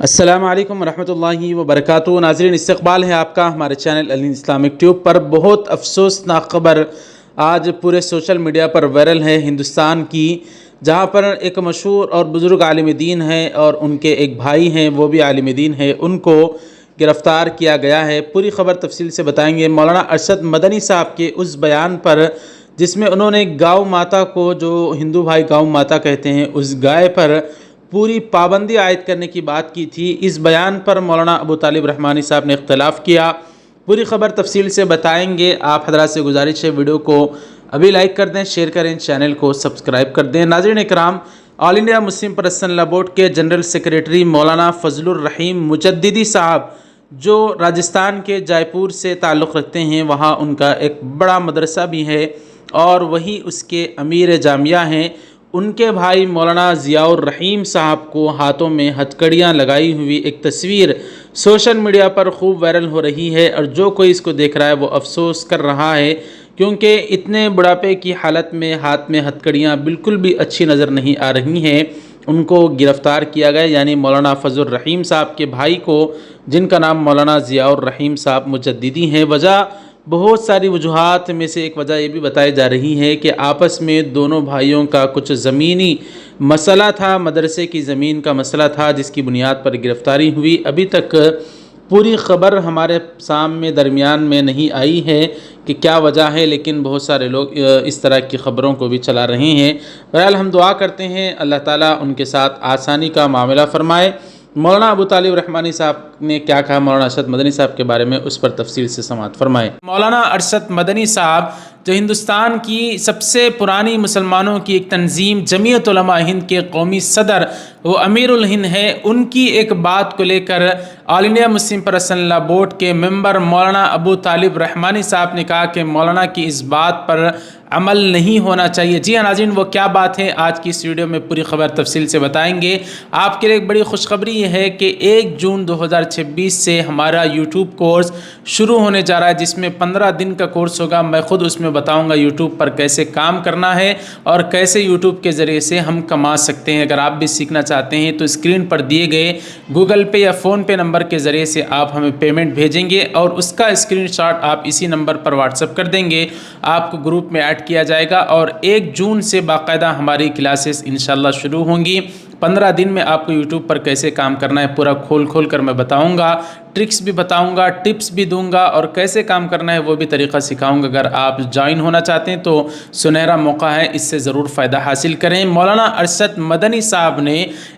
अस्सलामुअलैकुम रहमतुल्लाहि व बरकातुहू। नाज़रीन, इस्तक़बाल है आपका हमारे चैनल अल इस्लामिक ट्यूब पर। बहुत अफसोसनाक ख़बर आज पूरे सोशल मीडिया पर वायरल है हिंदुस्तान की, जहां पर एक मशहूर और बुज़ुर्ग आलिम दीन है और उनके एक भाई हैं, वो भी आलिम दीन है, उनको गिरफ़्तार किया गया है। पूरी ख़बर तफसील से बताएंगे। मौलाना अरशद मदनी साहब के उस बयान पर जिसमें उन्होंने गौ माता को, जो हिंदू भाई गौ माता कहते हैं, उस गाय पर पूरी पाबंदी आयद करने की बात की थी। इस बयान पर मौलाना अबू तालिब रहमानी साहब ने इख्तलाफ किया। पूरी ख़बर तफसील से बताएंगे। आप हज़रात से गुजारिश है, वीडियो को अभी लाइक कर दें, शेयर करें, चैनल को सब्सक्राइब कर दें। नाज़रीन इकराम, all India Muslim personal law board के जनरल सेक्रेटरी मौलाना फजलुर रहीम मुजद्दिदी साहब, जो राजस्थान के जयपुर से ताल्लुक़ रखते हैं, वहाँ उनका एक बड़ा मदरसा भी है और वही उसके अमीर जामिया हैं, उनके भाई मौलाना ज़ियाउर रहीम साहब को हाथों में हथकड़ियाँ लगाई हुई एक तस्वीर सोशल मीडिया पर खूब वायरल हो रही है। और जो कोई इसको देख रहा है वो अफसोस कर रहा है, क्योंकि इतने बुढ़ापे की हालत में हाथ में हथकड़ियाँ बिल्कुल भी अच्छी नज़र नहीं आ रही हैं। उनको गिरफ़्तार किया गया, यानी मौलाना फजलुर रहीम साहब के भाई को, जिनका नाम मौलाना ज़ियाउर रहीम साहब मुजद्दिदी हैं। वजह बहुत सारी वजूहात में से एक वजह ये भी बताई जा रही है कि आपस में दोनों भाइयों का कुछ ज़मीनी मसला था, मदरसे की ज़मीन का मसला था, जिसकी बुनियाद पर गिरफ़्तारी हुई। अभी तक पूरी ख़बर हमारे सामने दरमियान में नहीं आई है कि क्या वजह है, लेकिन बहुत सारे लोग इस तरह की ख़बरों को भी चला रहे हैं। बहरहाल हम दुआ करते हैं अल्लाह ताला उनके साथ आसानी का मामला फ़रमाए। मौलाना अबू तालिब रहमानी साहब ने क्या कहा मौलाना अरशद मदनी साहब के बारे में, उस पर तफसील से समाअत फरमाएँ। मौलाना अरशद मदनी साहब, जो हिंदुस्तान की सबसे पुरानी मुसलमानों की एक तंजीम जमीयत उलमा हिंद के कौमी सदर, वो अमीरुल हिंद है, उनकी एक बात को लेकर all India Muslim personal law board के मेंबर मौलाना अबू तालिब रहमानी साहब ने कहा कि मौलाना की इस बात पर अमल नहीं होना चाहिए। जी हाँ नाज़रीन, वो क्या बात है आज की इस वीडियो में पूरी खबर तफसील से बताएंगे। आपके लिए एक बड़ी खुशखबरी ये है कि 1 जून 2026 से हमारा यूट्यूब कोर्स शुरू होने जा रहा है, जिसमें 15 दिन का कोर्स होगा। मैं ख़ुद उसमें बताऊंगा यूट्यूब पर कैसे काम करना है और कैसे यूट्यूब के ज़रिए से हम कमा सकते हैं। अगर आप भी सीखना चाहते हैं तो स्क्रीन पर दिए गए गूगल पे या फ़ोन पे नंबर के ज़रिए से आप हमें पेमेंट भेजेंगे और उसका स्क्रीनशॉट आप इसी नंबर पर व्हाट्सएप कर देंगे, आपको ग्रुप में ऐड किया जाएगा और 1 जून से बाकायदा हमारी क्लासेस इंशाल्लाह शुरू होंगी। 15 दिन में आपको यूट्यूब पर कैसे काम करना है पूरा खोल कर मैं बताऊंगा, ट्रिक्स भी बताऊंगा, टिप्स भी दूंगा और कैसे काम करना है वो भी तरीक़ा सिखाऊंगा। अगर आप ज्वाइन होना चाहते हैं तो सुनहरा मौका है, इससे ज़रूर फ़ायदा हासिल करें। मौलाना अरशद मदनी साहब ने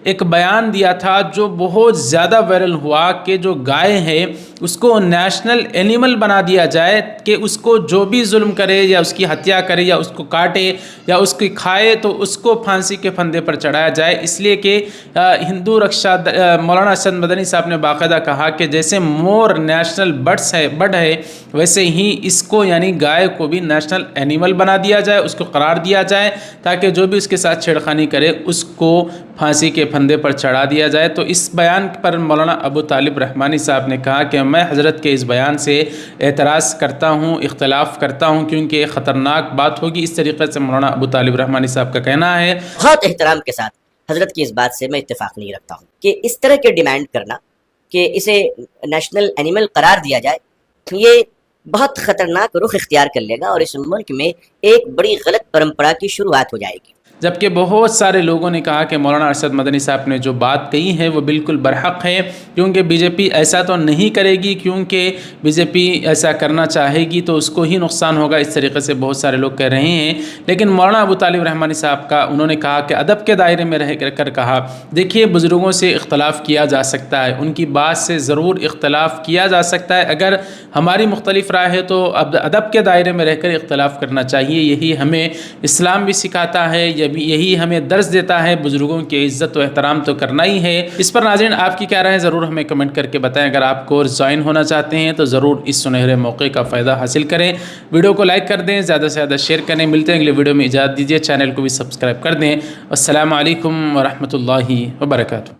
एक बयान दिया था जो बहुत ज़्यादा वायरल हुआ कि जो गाय है उसको नेशनल एनिमल बना दिया जाए, कि उसको जो भी जुल्म करे या उसकी हत्या करे या उसको काटे या उसकी खाए तो उसको फांसी के फंदे पर चढ़ाया जाए। इसलिए कि हिंदू रक्षा मौलाना अरशद मदनी साहब ने बाकायदा कहा कि जैसे मोर नेशनल बर्ड है, वैसे ही इसको यानी गाय को भी नेशनल एनिमल बना दिया जाए, उसको करार दिया जाए, ताकि जो भी उसके साथ छेड़खानी करे उसको फांसी के फंदे पर चढ़ा दिया जाए। तो इस बयान पर मौलाना अबू तालिब रहमानी साहब ने कहा कि मैं हज़रत के इस बयान से एतराज़ करता हूँ, इख्तलाफ करता हूँ, क्योंकि ख़तरनाक बात होगी। इस तरीके से मौलाना अबू तालिब रहमानी साहब का कहना है। बहुत एहतराम के साथ हजरत की इस बात से मैं इत्तेफाक नहीं रखता हूँ कि इस तरह के डिमांड करना कि इसे नेशनल एनिमल करार दिया जाए, ये बहुत ख़तरनाक रुख इख्तियार कर लेगा और इस मुल्क में एक बड़ी गलत परंपरा की शुरुआत हो जाएगी। जबकि बहुत सारे लोगों ने कहा कि मौलाना अरशद मदनी साहब ने जो बात कही है वो बिल्कुल बरहक है, क्योंकि बीजेपी ऐसा तो नहीं करेगी, क्योंकि बीजेपी ऐसा करना चाहेगी तो उसको ही नुकसान होगा। इस तरीके से बहुत सारे लोग कह रहे हैं। लेकिन मौलाना अबू तालिब रहमानी साहब का उन्होंने कहा कि अदब के दायरे में रह कर कहा, देखिए बुज़ुर्गों से इख्तलाफ किया जा सकता है, उनकी बात से ज़रूर इख्तलाफ किया जा सकता है। अगर हमारी मुख्तलिफ राय है तो अब अदब के दायरे में रहकर इख्तलाफ करना चाहिए। यही हमें इस्लाम भी सिखाता है, यही हमें दर्स देता है, बुजुर्गों की इज़्ज़त व एहतराम तो करना ही है। इस पर नाज़रीन आपकी क्या राय है ज़रूर हमें कमेंट करके बताएं। अगर आप कोर्स ज्वाइन होना चाहते हैं तो ज़रूर इस सुनहरे मौके का फ़ायदा हासिल करें। वीडियो को लाइक कर दें, ज़्यादा से ज़्यादा शेयर करें। मिलते हैं अगले वीडियो में, इजाज़त दीजिए, चैनल को भी सब्सक्राइब कर दें। अस्सलामु अलैकुम व रहमतुल्लाहि व बरकातुहू।